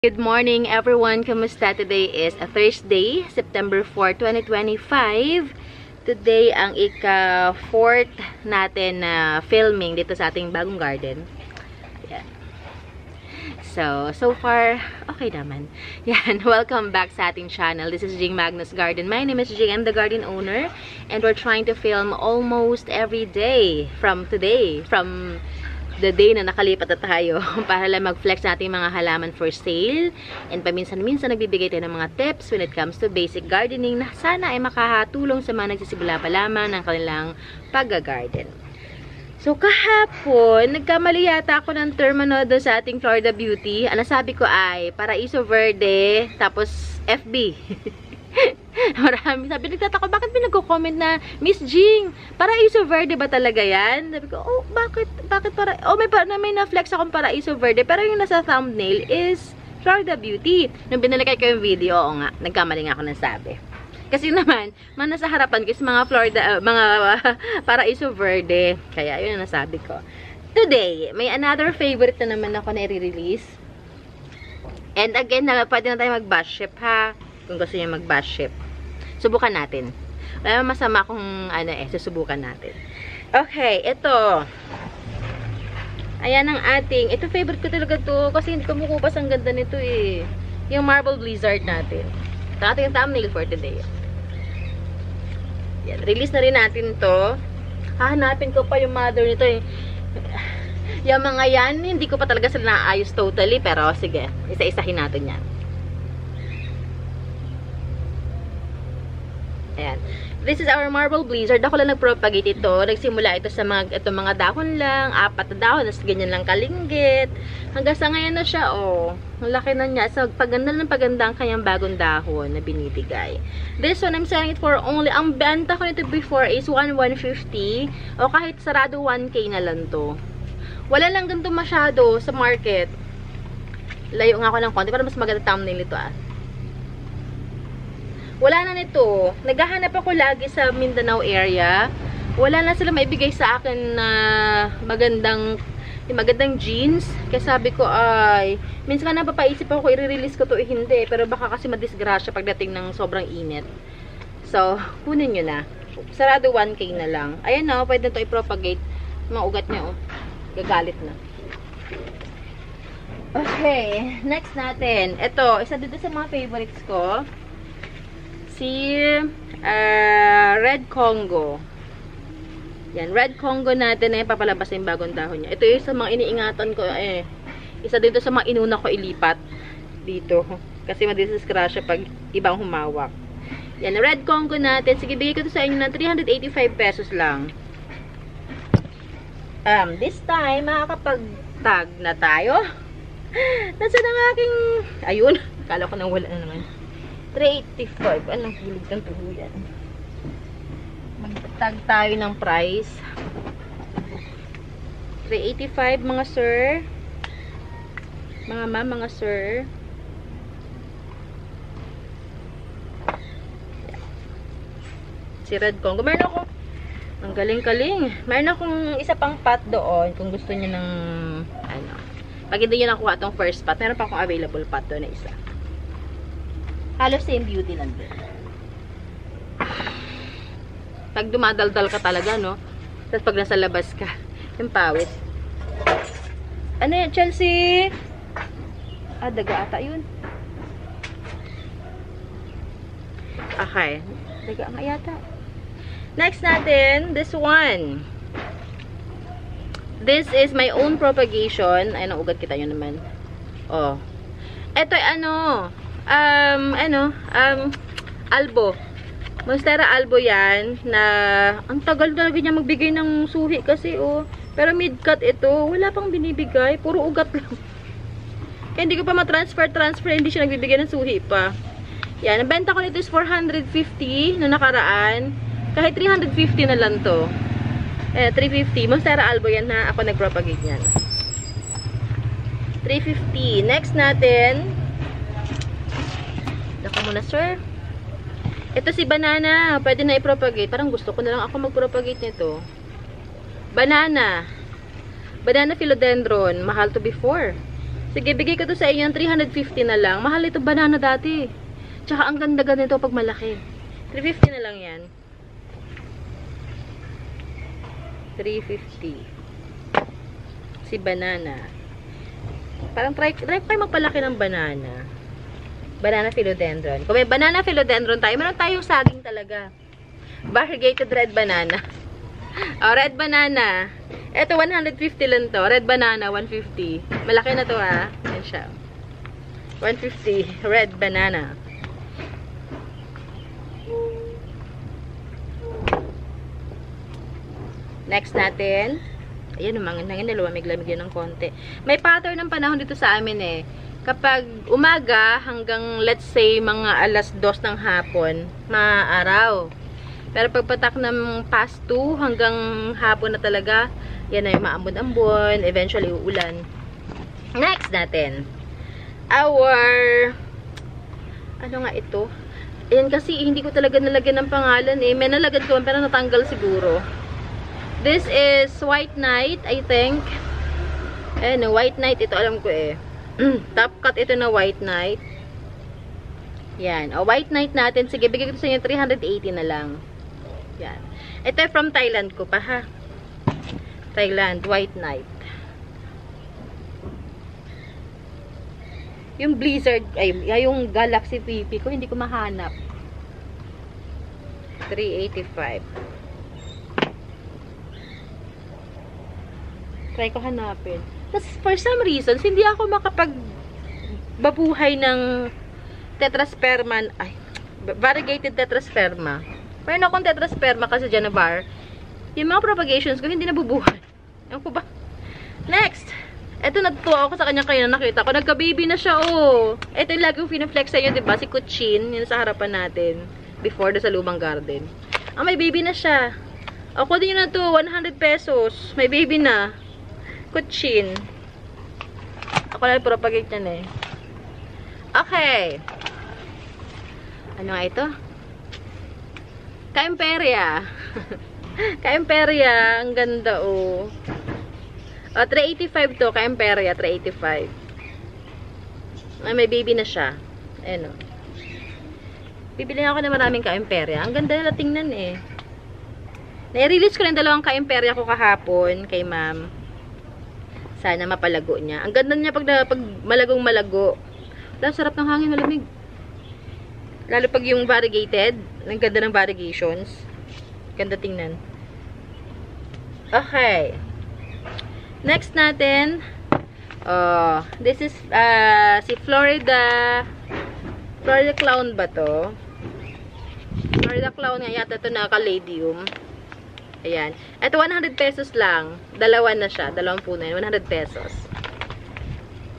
Good morning everyone! Kamusta? Today is a Thursday, September 4, 2025. Today ang ika-4th natin na filming dito sa ating bagong garden. Yan. So far, okay naman. Yan, welcome back sa ating channel. This is Jing Magnus Garden. My name is Jing, I'm the garden owner. And we're trying to film almost every day from today. From the day na nakalipat na tayo para lang mag-flex natin mga halaman for sale. And paminsan-minsan nagbibigay tayo ng mga tips when it comes to basic gardening na sana ay makakatulong sa mga nagsisimula pa lamang ng kanilang pag-garden. So kahapon, nagkamali yata ako ng term doon sa ating Florida Beauty. Ang nasabi ko ay Paraiso Verde, tapos FB. Marami. Sabi, nagtatako, bakit pinagko-comment na, Miss Jing, Paraiso Verde ba talaga yan? Sabi ko, oh, bakit may na-flex akong Paraiso Verde, pero yung nasa thumbnail is Florida Beauty. Nung binalikay ko yung video, oo nga, nagkamali nga ako ng sabi. Kasi naman, nasa harapan ko is mga Paraiso Verde. Kaya, yun ang nasabi ko. Today, may another favorite na naman ako na i-release. And again, pwede na tayo mag-bash ship, ha? Kung gusto niyo mag-bash ship. Subukan natin. Wala masama kung susubukan natin. Okay, ito. Ayan ang ating, ito favorite ko talaga to kasi hindi kumukupas, ang ganda nito eh. Yung Marble Blizzard natin. Ito ating thumbnail for today. Yan, release na rin natin to. Hahanapin ko pa yung mother nito eh. Yung mga yan, hindi ko pa talaga sila naayos totally, pero sige, isa-isahin natin yan. Ayan. This is our Marble Blizzard. Ako lang nag-propagate ito. Nagsimula ito sa mga dahon lang. 4 na dahon. Tapos ganyan lang kalinggit. Hanggang sa ngayon na siya, oh. Ang laki na niya. So, paganda ng paganda ang kanyang bagong dahon na binibigay. This one, I'm selling it for only, ang benta ko nito before is 1,150. O kahit sarado 1K na lang to. Wala lang ganito masyado sa market. Layo nga ako ng konti para mas maganda thumbnail ito ah. Wala na nito. Naghahanap ako lagi sa Mindanao area. Wala na sila maibigay sa akin na magandang jeans. Kaya sabi ko ay, minsan na napapaisip ako i-release ko to hindi. Pero baka kasi madisgrasya pagdating ng sobrang init. So, kunin nyo na. Sarado 1K na lang. Ayan na, pwede na ito i-propagate. Mga ugat nyo, oh. Gagalit na. Okay, next natin. Ito, isa dito sa mga favorites ko. Si Red Congo. Yan, Red Congo natin na papalabas yung bagong dahon niya. Ito yung sa mga iniingatan ko eh. Isa dito sa mga inuna ko ilipat dito. Kasi madisiskrasya pag ibang humawak. Yan, Red Congo natin. Sige, bigay ko to sa inyo ng 385 pesos lang. This time, makakapag-tag na tayo. Nasaan ang aking... Ayun, kala ko nang wala na naman. 385. Anong hulog ng tuluyan? Mag-tag tayo ng price. 385 mga sir. Mga ma'am, mga sir. Si Red Congo. Meron ako. Ang galing-galing. Meron akong isa pang pot doon. Kung gusto niyo ng ano. Pag hindi niyo nakuha itong first pot, meron pa akong available pot doon na isa. Halos same beauty lang din. Pag dumadaldal ka talaga, no? Tapos pag nasa labas ka, yung pawis. Ano yan, Chelsea? Ah, daga ata yun. Okay. Daga nga yata. Next natin, this one. This is my own propagation. Ay, ugat kita yun naman. Oh. Ito ay albo. Monstera albo yan na ang tagal talaga niya magbigay ng suhi kasi oh. Pero mid-cut ito, wala pang binibigay, puro ugat lang. Kaya hindi ko pa ma-transfer, hindi siya nagbibigay ng suhi pa. Yan, ang benta ko nito is 450 na nakaraan. Kahit 350 na lang to. 350. Monstera albo yan na ako nag-propagate niyan. 350. Next natin, dako muna, sir. Ito si banana. Pwede na i-propagate. Parang gusto ko na lang ako mag-propagate nito. Banana. Banana philodendron. Mahal to before. Sige, bigay ko to sa inyo ng 350 na lang. Mahal ito banana dati. Tsaka ang ganda-ganda nito pag malaki. 350 na lang yan. 350. Si banana. Parang try kayo magpalaki ng banana. Banana philodendron. Kung may banana philodendron tayo, meron tayong saging talaga. Variegated red banana. Oh, red banana. Ito, 150 lang to. Red banana, 150. Malaki na to, ha. Yan siya. 150. Red banana. Next natin. Ayan, umangin na lumamig-lamig yun ng konti. May pattern ng panahon dito sa amin, eh. Kapag umaga hanggang, let's say, mga alas 2 ng hapon, maaraw. Pero pagpatak ng past 2 hanggang hapon na talaga, yan ay maambon-ambon, eventually uulan. Next natin. Ano nga ito? Ayan kasi, hindi ko talaga nalagyan ng pangalan eh. May nalagyan ko, pero natanggal siguro. This is White Knight, I think. Ayan, White Knight, ito alam ko eh. Top cut ito na White Knight. Yan. O, White Knight natin. Sige, bigay ko sa inyo 380 na lang. Yan. Ito from Thailand ko pa, ha? Thailand, White Knight. Yung Blizzard, yung Galaxy PP ko, hindi ko mahanap. 385. Try ko hanapin. Tapos, for some reasons, hindi ako makapagbabuhay ng tetrasperma. Variegated tetrasperma. Mayroon akong tetrasperma kasi dyan na bar. Yung mga propagations ko, hindi nabubuhay. Ewan ko ba? Next! Ito, natutuwa ako sa kanya kayo na nakita ko. Nagka-baby na siya, oh. Ito yung lagi yung pinaflex sa inyo, diba? Si Kuchin, yun sa harapan natin. Before, sa lumang garden. May baby na siya. Ako din yun na to, 100 pesos. May baby na. Kuchin. Ako na propagate yan eh. Okay. Ano nga ito? Kaimperia. Kaimperia. Ang ganda oh. 385 to. Kaimperia. 385. May baby na siya. Ayan o. Bibili ako na maraming Kaimperia. Ang ganda nila tingnan eh. Na-release ko na yung dalawang Kaimperia ko kahapon kay ma'am. Sana mapalago niya. Ang ganda niya pag malagong malago. Ang sarap ng hangin, malamig. Lalo pag yung variegated. Ang ganda ng variegations. Ganda tingnan. Okay. Next natin. This is si Florida Clown ba to? Florida Clown nga yata ito na Caladium. Ayan. Ito 100 pesos lang. Dalawa na siya. Dalawang puno yun. 100 pesos.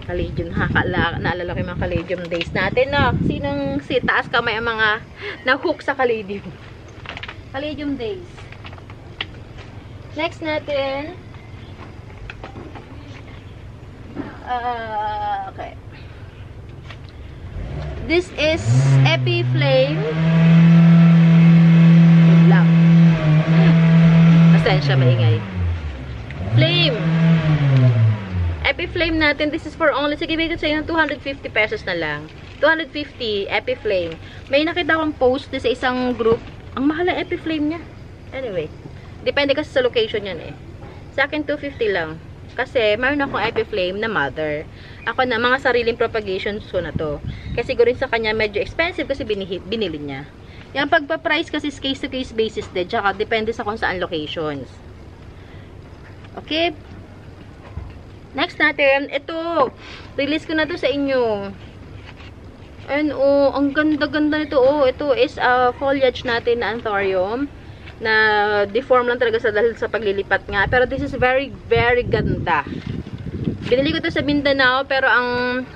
Caladium. Naalala ko yung mga Caladium days natin, no? Sinong taas kamay ang mga na-hook sa Caladium? Caladium days. Next natin. Okay. This is Epiflame. Good luck. Pasensya, maingay. Flame. Epiflame natin. This is for only, sige, bigay ko sa inyo 250 pesos na lang. 250, Epiflame. May nakita akong post sa isang group. Ang mahal ang Epiflame niya. Anyway. Depende kasi sa location yan eh. Sa akin, 250 lang. Kasi, mayroon akong Epiflame na mother. Ako na, mga sariling propagations ko na to. Kasi siguro sa kanya, medyo expensive kasi binili niya. Yung pagpa-price kasi is case-to-case basis din. Tsaka, depende sa kung saan locations. Okay? Next natin, ito. Release ko na to sa inyo. And, oh, ang ganda-ganda nito. Oh, ito is foliage natin na Anthurium. Na deform lang talaga dahil sa paglilipat nga. Pero this is very, very ganda. Binili ko to sa Mindanao. Pero ang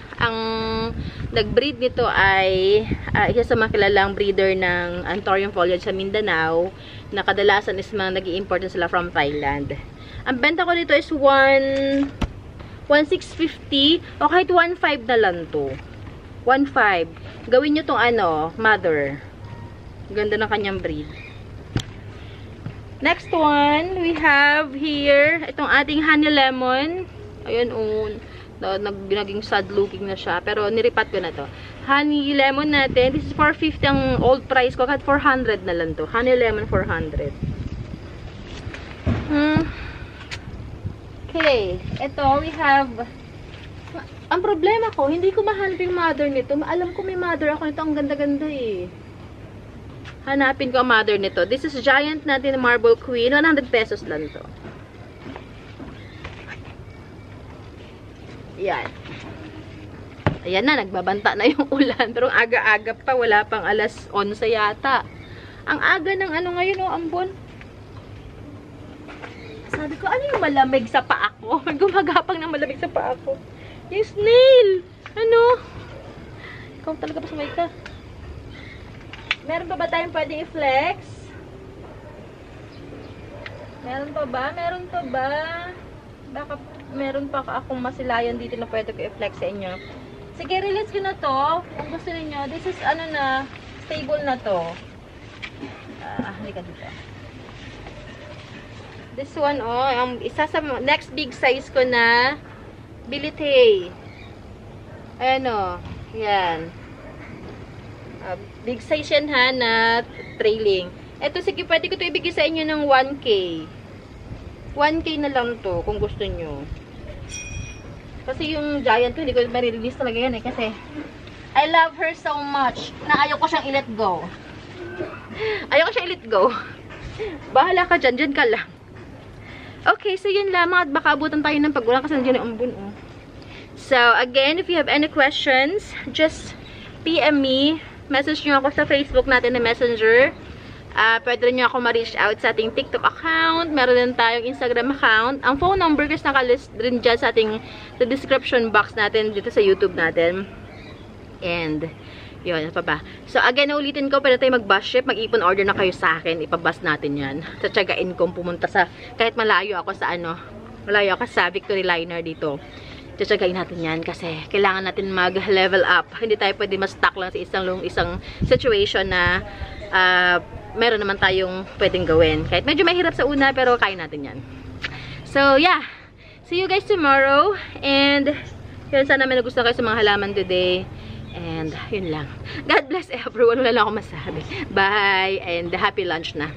nag-breed nito ay isa sa mga kilalang breeder ng Anthurium foliage sa Mindanao. Na kadalasan is mga nag-i-import sila from Thailand. Ang benta ko dito is 1,650 o kahit 1,500 na lang to. 1,500. Gawin nyo tong mother. Ganda ng kanyang breed. Next one, we have here, itong ating honey lemon. Ayan, to. Naging sad looking na siya. Pero niripat ko na to. Honey lemon natin. This is 450 ang old price ko. Kahit 400 na lang to. Honey lemon 400. Okay. Ito, we have... Ang problema ko, hindi ko mahanap yung mother nito. Alam ko may mother ako nito. Ang ganda-ganda eh. Hanapin ko ang mother nito. This is giant natin, Marble Queen. 100 pesos lang to. Yan. Ayan na, nagbabanta na yung ulan. Pero aga-aga pa, wala pang alas 11 yata. Ang aga ng ano ngayon, oh, ambon. Sabi ko, ano yung malamig sa paa ko? May gumagapang ng malamig sa paa ko. Yung snail! Ano? Ikaw talaga pa sumay ka. Meron pa ba tayong pwedeng i-flex? Meron pa ba? Meron pa ba? Baka meron pa akong masilayan dito na pwede ko i-flex sa inyo. Sige, release ko na to. Kung gusto niyo, this is ano na, stable na to. Halika dito. This one, oh, ang isa sa next big size ko na Bilite. Ayan, oh. Yan. Big size yan ha, na trailing. Ito, sige, pwede ko ito ibigay sa inyo ng 1K. 1K na lang to, kung gusto nyo. Kasi yung giant to, hindi ko ma-release talaga yan eh. Kasi, I love her so much, na ayaw ko siyang i-let go. Ayaw ko siyang i-let go. Bahala ka dyan, dyan ka lang. Okay, so yun lamang at baka abutan tayo ng pagulan kasi nandiyan yung ambun, oh. So, again, if you have any questions, just PM me. Message nyo ako sa Facebook natin na Messenger. Pwede rin nyo ako ma-reach out sa ating TikTok account. Meron din tayong Instagram account. Ang phone number is nakalist rin dyan sa ating the description box natin dito sa YouTube natin. And, yun, pa ba? So, again, ulitin ko, pwede tayo mag-bus ship. Mag-ipon order na kayo sa akin. Ipabus natin yan. Tatsagain ko pumunta sa, kahit malayo ako sa ano, malayo ako sa Victory Liner dito. Tatsagain natin yan kasi kailangan natin mag-level up. Hindi tayo pwede ma-stuck lang sa isang situation na meron naman tayong pwedeng gawin. Kahit medyo mahirap sa una, pero kaya natin yan. So, yeah. See you guys tomorrow. And, yun, sana may nagustuhan kayo sa mga halaman today. And, yun lang. God bless everyone. Wala lang ako masabi. Bye. And, happy lunch na.